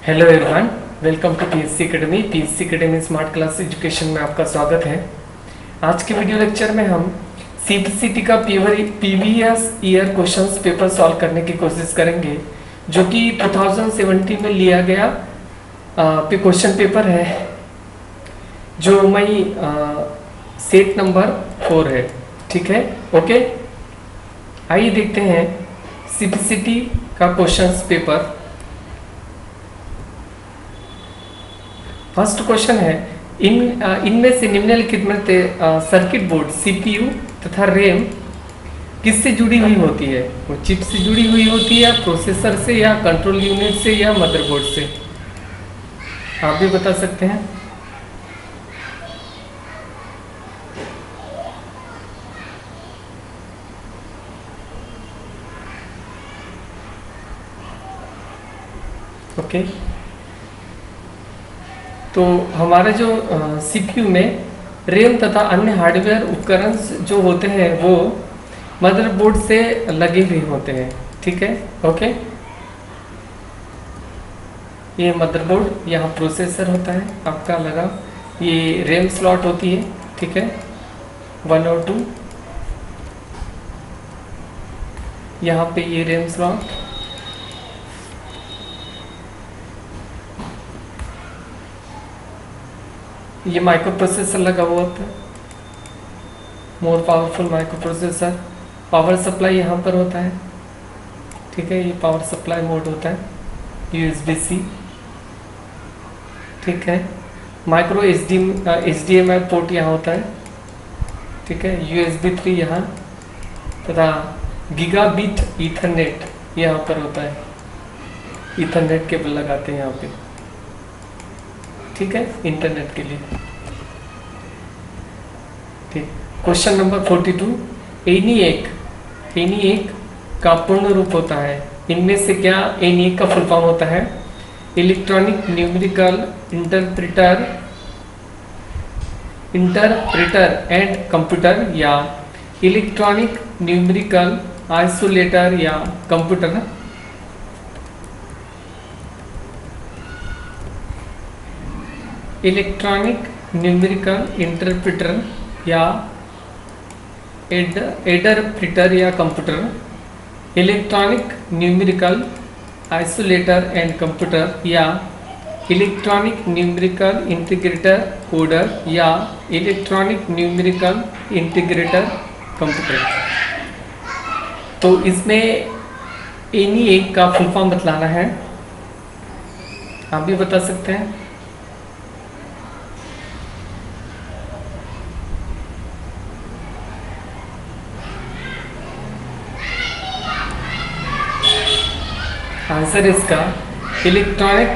Hello everyone, welcome to PSC academy smart class education में आपका स्वागत है। आज के वीडियो लेक्चर में हम सीपीसीटी का PVS year questions paper solve करने की कोशिश करेंगे, जो कि 2017 में लिया गया क्वेश्चन पेपर है, जो मई सेट नंबर 4 है। ठीक है, ओके। आइए देखते हैं सीपीसीटी का क्वेश्चंस पेपर। फर्स्ट क्वेश्चन है, इनमें से निम्नलिखित में सर्किट बोर्ड सीपीयू तथा रैम किससे जुड़ी हुई होती है? वो चिप से जुड़ी हुई होती है, या प्रोसेसर से, या कंट्रोल यूनिट से, या मदरबोर्ड से? आप भी बता सकते हैं। ओके, तो हमारे जो सीपीयू में रैम तथा अन्य हार्डवेयर उपकरण जो होते हैं वो मदरबोर्ड से लगे हुए होते हैं। ठीक है, ओके। ये मदरबोर्ड, यहाँ प्रोसेसर होता है आपका लगा, ये रैम स्लॉट होती है। ठीक है, 1 और 2, यहाँ पे ये रैम स्लॉट, ये माइक्रो प्रोसेसर लगा हुआ होता है, more powerful micro processor. Power supply यहाँ पर होता है। ठीक है, ये पावर सप्लाई मोड होता है, USB-C। ठीक है, माइक्रो HDMI पोर्ट यहाँ होता है। ठीक है, USB 3 यहाँ, तथा गीगाबिट ईथरनेट यहाँ पर होता है। ईथरनेट केबल लगाते हैं यहाँ पे। ठीक है, इंटरनेट के लिए। ठीक, क्वेश्चन नंबर 42, एनी एक का पूर्ण रूप होता है। इनमें से क्या एनी एक का फुल फॉर्म होता है? Electronic numerical interpreter and computer, या इलेक्ट्रॉनिक न्यूमेरिकल आइसोलेटर, या कंप्यूटर? इलेक्ट्रॉनिक न्यूमेरिकल इंटरप्रेटर या एडरप्रेटर या computer, electronic numerical isolator and computer, या इलेक्ट्रॉनिक न्यूमेरिकल इंटीग्रेटर कोडर, या इलेक्ट्रॉनिक न्यूमेरिकल इंटीग्रेटर कंप्यूटर। तो इसमें एनी एक का फुल फॉर्म बतलाना है। आप भी बता सकते हैं। आंसर इसका electronic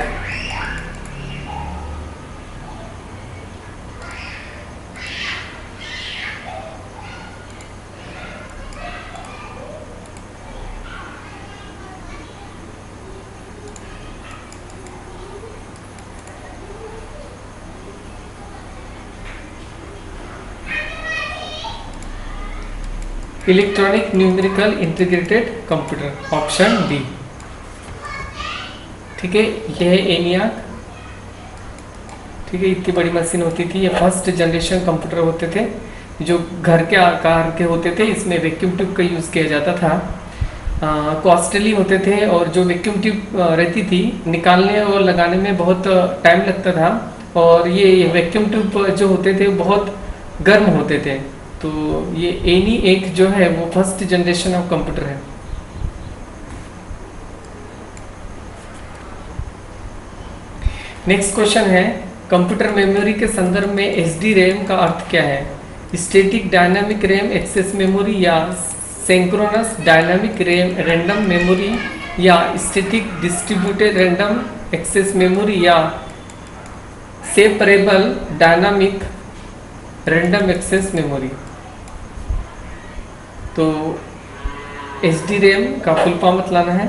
electronic numerical integrated computer, option B. ठीक है, यह है एनियाक। ठीक है, इतनी बड़ी मशीन होती थी। ये फर्स्ट जनरेशन कंप्यूटर होते थे, जो घर के आकार के होते थे। इसमें वैक्यूम ट्यूब का यूज़ किया जाता था। कॉस्टली होते थे, और जो वैक्यूम ट्यूब रहती थी, निकालने और लगाने में बहुत टाइम लगता था। और ये वैक्यूम ट्यूब जो होते थे बहुत गर्म होते थे। तो ये एनी एक जो है वो फर्स्ट जनरेशन ऑफ कंप्यूटर है। नेक्स्ट क्वेश्चन है, कंप्यूटर मेमोरी के संदर्भ में एसडी रैम का अर्थ क्या है? Static dynamic RAM access memory, या synchronous dynamic RAM random memory, या static distributed random access memory, या separable dynamic random access memory? तो एसडी रैम का फुल फॉर्म बतलाना है।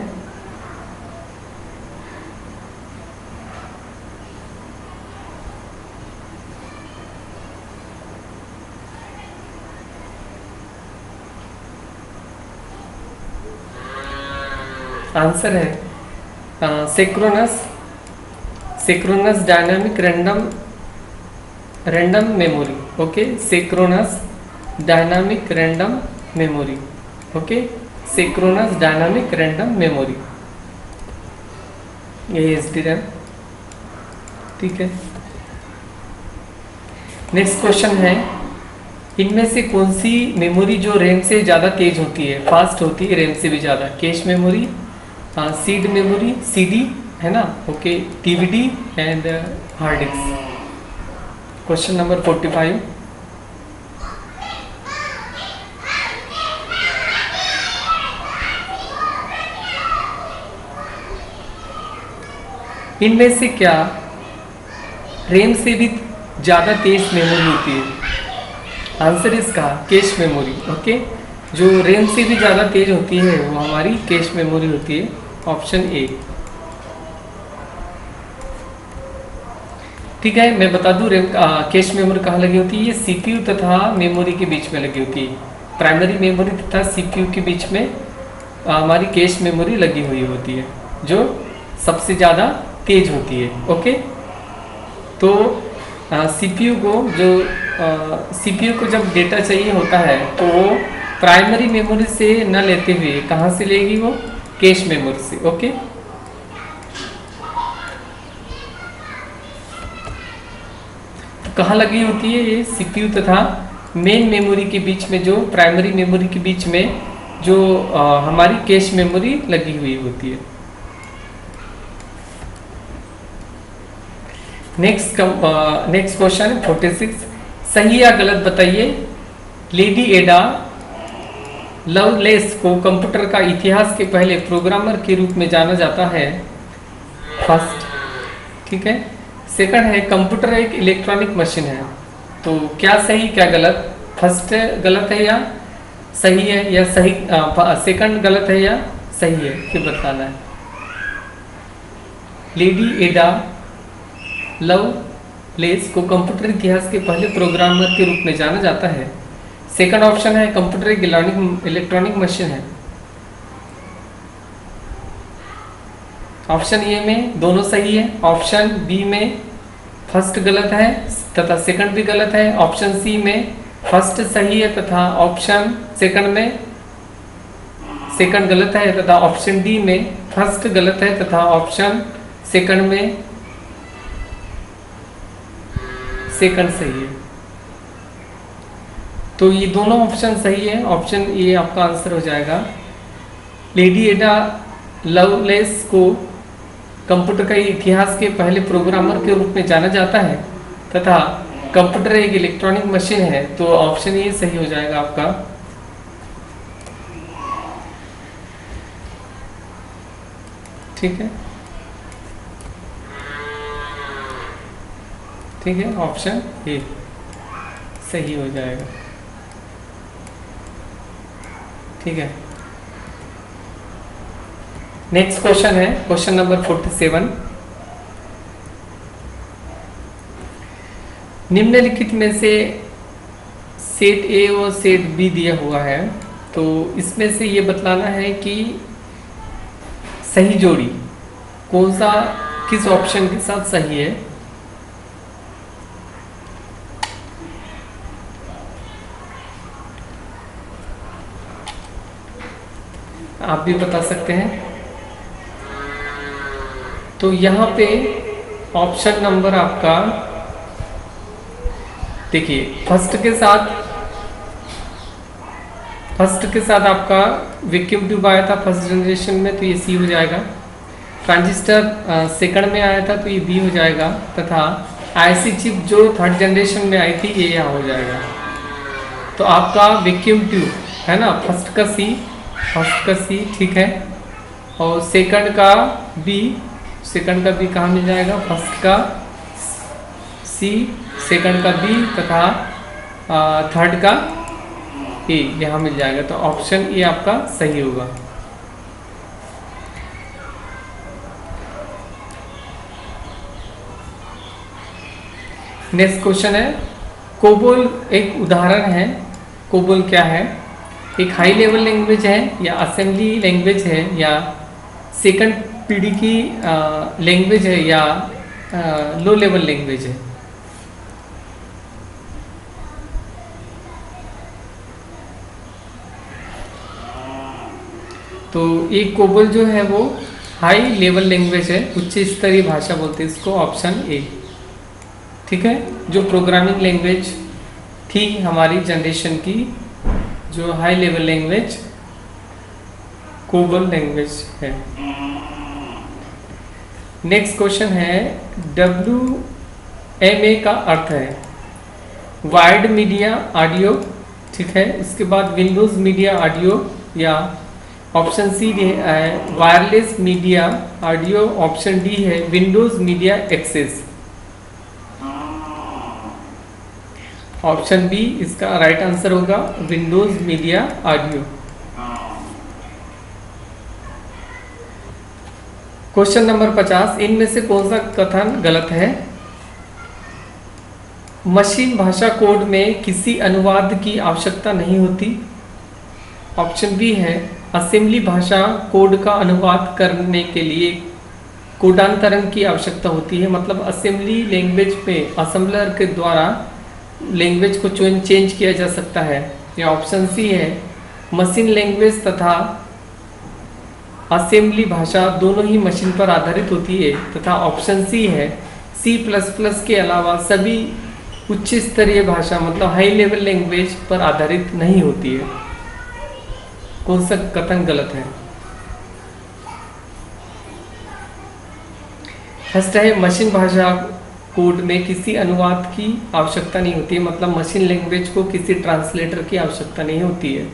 आंसर है synchronous synchronous dynamic random memory, okay, synchronous dynamic random memory, okay, synchronous dynamic random memory, ये SDRAM, ठीक है। Next question है, इनमें से कौन सी मेमोरी जो रैम से ज़्यादा तेज होती है, फास्ट होती है रैम से भी ज़्यादा? Cache memory, seed memory, CD है ना, okay, DVD and hard disk. Question number 45, इनमें से क्या रैम से भी ज़्यादा तेज मेमोरी होती है? आंसर इसका कैश मेमोरी, ओके, जो रैम से भी ज़्यादा तेज होती है वो हमारी कैश मेमोरी होती है, ऑप्शन ए, ठीक है। मैं बता दूं कैश मेमोरी कहाँ लगी होती है? ये CPU तथा मेमोरी के बीच में लगी होती है, प्राइमरी मेमोरी तथा CPU के बीच में हमारी कैश मेमोरी लगी हुई होती है, जो सबसे ज़्यादा तेज होती है, ओके। तो CPU को जब डेटा चाहिए होता है तो वो प्राइमरी मेमोरी से न लेते हुए कहाँ से लेगी? वो कैश मेमोरी से, ओके। तो कहाँ लगी होती है ये? CPU तथा मेन मेमोरी के बीच में, जो प्राइमरी मेमोरी के बीच में जो हमारी कैश मेमोरी लगी हुई होती है। नेक्स्ट क्वेश्चन 46, सही या गलत बताइए। लेडी एडा लवलेस को कंप्यूटर का इतिहास के पहले प्रोग्रामर के रूप में जाना जाता है, फर्स्ट, ठीक है। सेकंड है, कंप्यूटर एक इलेक्ट्रॉनिक मशीन है, तो क्या सही क्या गलत? फर्स्ट गलत है या सही है, या सही सेकंड गलत है या सही है, ये बताना है। लेडी एडा लवलेस को कंप्यूटर इतिहास के पहले प्रोग्रामर के रूप में जाना जाता है। सेकंड ऑप्शन है कंप्यूटर एक इलेक्ट्रॉनिक मशीन है। ऑप्शन ए में दोनों सही है, ऑप्शन बी में फर्स्ट गलत है तथा सेकंड भी गलत है, ऑप्शन सी में फर्स्ट सही है तथा ऑप्शन सेकंड में सेकंड गलत है, तथा ऑप्शन डी में फर्स्ट गलत है तथा ऑप्शन सेकंड में सेकंड सही है। तो ये दोनों ऑप्शन सही है, ऑप्शन ए आपका आंसर हो जाएगा। लेडी एडा लवलेस को कंप्यूटर का इतिहास के पहले प्रोग्रामर के रूप में जाना जाता है तथा कंप्यूटर एक इलेक्ट्रॉनिक मशीन है, तो ऑप्शन ए सही हो जाएगा आपका। ठीक है, ठीक है, ऑप्शन ए सही हो जाएगा। ठीक है, नेक्स्ट क्वेश्चन है क्वेश्चन नंबर 47। निम्नलिखित में से सेट ए और सेट बी दिया हुआ है, तो इसमें से ये बतलाना है कि सही जोड़ी कौन सा किस ऑप्शन के साथ सही है। आप भी बता सकते हैं। तो यहाँ पे ऑप्शन नंबर आपका देखिए, फर्स्ट के साथ आपका वैक्यूम ट्यूब आया था फर्स्ट जनरेशन में, तो ये सी हो जाएगा। ट्रांजिस्टर सेकंड में आया था, तो ये बी हो जाएगा, तथा आईसी चिप जो थर्ड जनरेशन में आई थी, ये यहाँ हो जाएगा। तो आपका वैक्यूम ट्यूब है ना, फर्स्ट का सी, ठीक है, और सेकंड का बी कहाँ मिल जाएगा? फर्स्ट का सी, सेकंड का बी तथा थर्ड का ए यहाँ मिल जाएगा। तो ऑप्शन ए आपका सही होगा। नेक्स्ट क्वेश्चन है, कोबोल एक उदाहरण है। कोबोल क्या है? एक हाई लेवल लैंग्वेज है, या असेंबली लैंग्वेज है, या सेकंड पीढ़ी की लैंग्वेज है, या लो लेवल लैंग्वेज है। तो एक कोबल जो है वो हाई लेवल लैंग्वेज है, उच्च स्तरीय भाषा बोलते हैं इसको, ऑप्शन ए। ठीक है, जो प्रोग्रामिंग लैंग्वेज थी हमारी जनरेशन की, जो high level language COBOL language है। नेक्स्ट क्वेश्चन है, WMA का अर्थ है वायर्ड मीडिया ऑडियो। ठीक है, इसके बाद विंडोज मीडिया ऑडियो, या ऑप्शन सी है wireless media audio, option D है Windows media access. Option B इसका राइट आंसर होगा, Windows media audio. Question number 50, इनमें से कौन सा कथन गलत है? मशीन भाषा कोड में किसी अनुवाद की आवश्यकता नहीं होती। ऑप्शन बी है असेंबली भाषा कोड का अनुवाद करने के लिए कोडांतरण की आवश्यकता होती है, मतलब असेंबली लैंग्वेज पे असेंबलर के द्वारा लैंग्वेज को चेंज किया जा सकता है। या ऑप्शन सी है मशीन लैंग्वेज तथा असेंबली भाषा दोनों ही मशीन पर आधारित होती है, तथा ऑप्शन सी है C++ के अलावा सभी उच्च स्तरीय भाषा मतलब हाई लेवल लैंग्वेज पर आधारित नहीं होती है। कौन सा कथन गलत है? फर्स्ट है मशीन भाषा कोड में किसी अनुवाद की आवश्यकता नहीं होती है, मतलब मशीन लैंग्वेज को किसी ट्रांसलेटर की आवश्यकता नहीं होती है।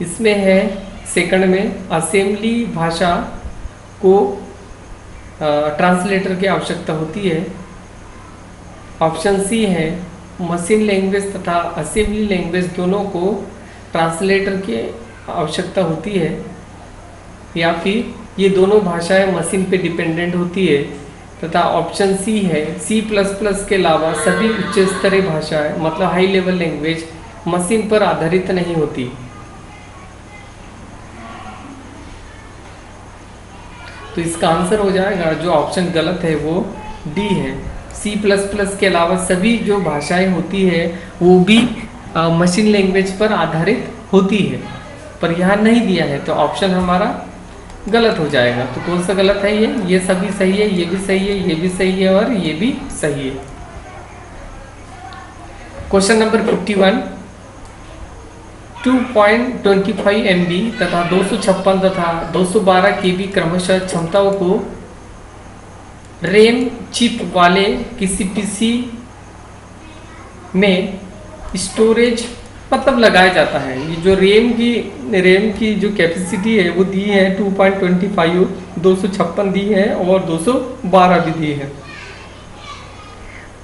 इसमें है सेकंड में असेंबली भाषा को ट्रांसलेटर की आवश्यकता होती है। ऑप्शन सी है मशीन लैंग्वेज तथा असेंबली लैंग्वेज दोनों को ट्रांसलेटर की आवश्यकता होती है, या फिर ये दोनों भाषाएं मशीन पे डिपेंडेंट होती है, तथा ऑप्शन सी है C++ के अलावा सभी उच्च स्तरीय भाषाएं मतलब हाई लेवल लैंग्वेज मशीन पर आधारित नहीं होती। तो इसका आंसर हो जाएगा, जो ऑप्शन गलत है वो डी है, C++ के अलावा सभी जो भाषाएं होती है वो भी मशीन लैंग्वेज पर आधारित होती है, पर यहाँ नहीं दिया है, तो ऑप्शन हमारा गलत हो जाएगा। तो कौन सा गलत है? ये सभी सही है, ये भी सही है, ये भी सही है और ये भी सही है। क्वेश्चन नंबर 51, 2.25 MB तथा 256 तथा 212 KB क्रमशः क्षमताओं को रैम चिप वाले किसी पीसी में स्टोरेज मतलब लगाया जाता है। ये जो रैम की जो कैपेसिटी है वो दी है 2.25, 256 दी है और 212 भी दी है।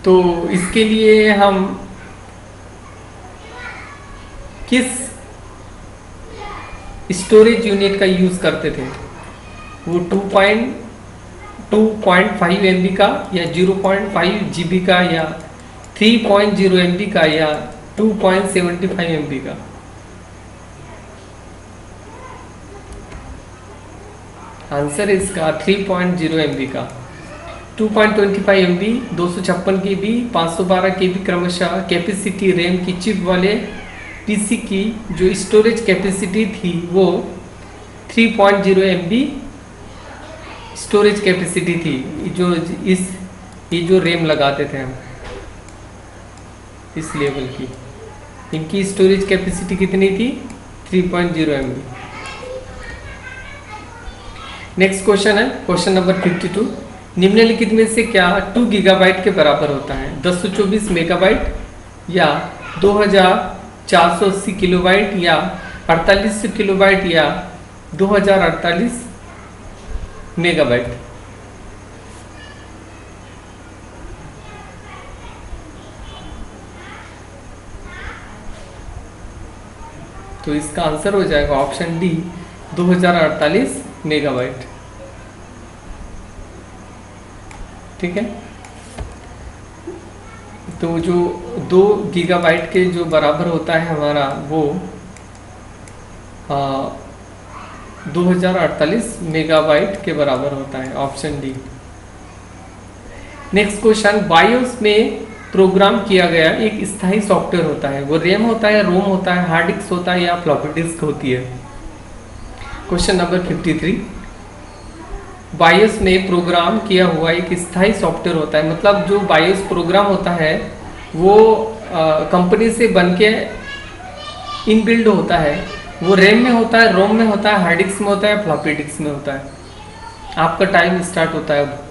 तो इसके लिए हम किस स्टोरेज यूनिट का यूज़ करते थे? वो 2.5 MB का या 0.5 GB का या 3.0 MB का या 2.75 MB का? आंसर इसका 3.0 MB का। 2.25 MB, 256 KB, 512 KB क्रमशः कैपेसिटी रैम की चिप वाले पीसी की जो स्टोरेज कैपेसिटी थी वो 3.0 MB स्टोरेज कैपेसिटी थी। ये जो रैम लगाते थे हम इस लेवल की, इनकी स्टोरेज कैपेसिटी कितनी थी? 3.0 MB। नेक्स्ट क्वेश्चन है क्वेश्चन नंबर 52, निम्नलिखित में से क्या 2 गीगाबाइट के बराबर होता है? 1024 मेगाबाइट या 2480 किलोबाइट या 48 किलोबाइट या 2048 मेगाबाइट? तो इसका आंसर हो जाएगा ऑप्शन डी 2048 मेगाबाइट। ठीक है, तो जो 2 गीगाबाइट के जो बराबर होता है हमारा वो 2048 मेगाबाइट के बराबर होता है, option D. Next question, BIOS में प्रोग्राम किया गया एक स्थायी सॉफ्टवेयर होता है, वो रैम होता है, रोम होता है, हार्ड डिस्क होता है या फ्लॉपी डिस्क होती है। क्वेश्चन नंबर 53, बायोस में प्रोग्राम किया हुआ एक स्थायी सॉफ्टवेयर होता है, मतलब जो बायोस प्रोग्राम होता है वो कंपनी से बन के इनबिल्ड होता है, वो रैम में होता है, रोम में होता है, हार्ड डिस्क में होता है, फ्लॉपी डिस्क में होता है। आपका टाइम स्टार्ट होता है अब।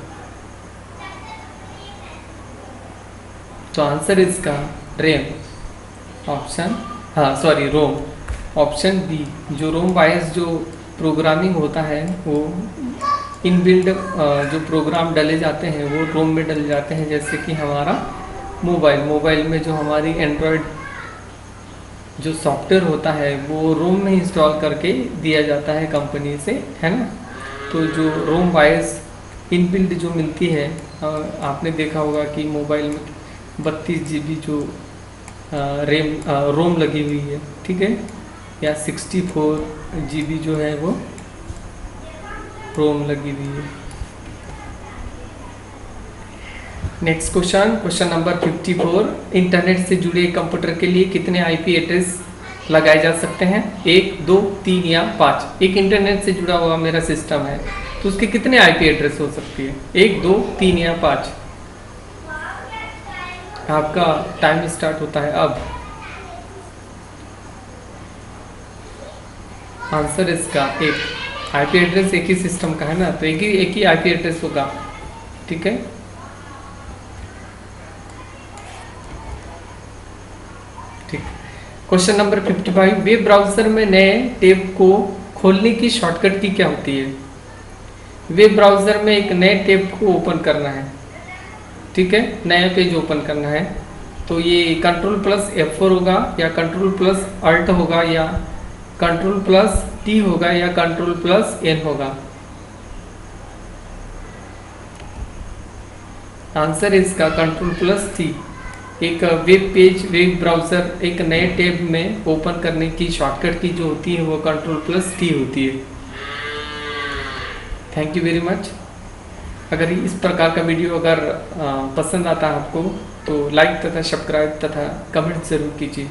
तो आंसर इसका रैम, ऑप्शन रोम, ऑप्शन बी। जो रोम बायस जो प्रोग्रामिंग होता है वो इनबिल्ड जो प्रोग्राम डले जाते हैं वो रोम में डले जाते हैं, जैसे कि हमारा मोबाइल में जो हमारी एंड्रॉयड जो सॉफ्टवेयर होता है वो रोम में इंस्टॉल करके दिया जाता है कंपनी से, है ना। तो जो रोम बायस इनबिल्ड जो मिलती है, आपने देखा होगा कि मोबाइल में 32 GB जो रोम लगी हुई है, ठीक है, या 64 GB जो है वो रोम लगी हुई है। नेक्स्ट क्वेश्चन नंबर 54, इंटरनेट से जुड़े कंप्यूटर के लिए कितने IP एड्रेस लगाए जा सकते हैं? 1, 2, 3 या 5। एक इंटरनेट से जुड़ा हुआ मेरा सिस्टम है तो उसके कितने IP एड्रेस हो सकती है? 1, 2, 3 या 5। आपका टाइम स्टार्ट होता है अब। आंसर इसका 1। IP एड्रेस एक ही सिस्टम का है ना, तो एक ही IP एड्रेस होगा, ठीक है। ठीक। क्वेश्चन नंबर 55, वेब ब्राउजर में नए टैब को खोलने की शॉर्टकट की क्या होती है? वेब ब्राउजर में एक नए टैब को ओपन करना है, ठीक है, नया पेज ओपन करना है, तो ये Ctrl+F4 होगा या Ctrl+Alt होगा या Ctrl+T होगा या Ctrl+N होगा। आंसर इसका Ctrl+T। एक वेब ब्राउजर एक नए टैब में ओपन करने की शॉर्टकट की जो होती है वो Ctrl+T होती है। Thank you very much. अगर इस प्रकार का वीडियो अगर पसंद आता है आपको तो लाइक तथा सब्सक्राइब तथा कमेंट जरूर कीजिए।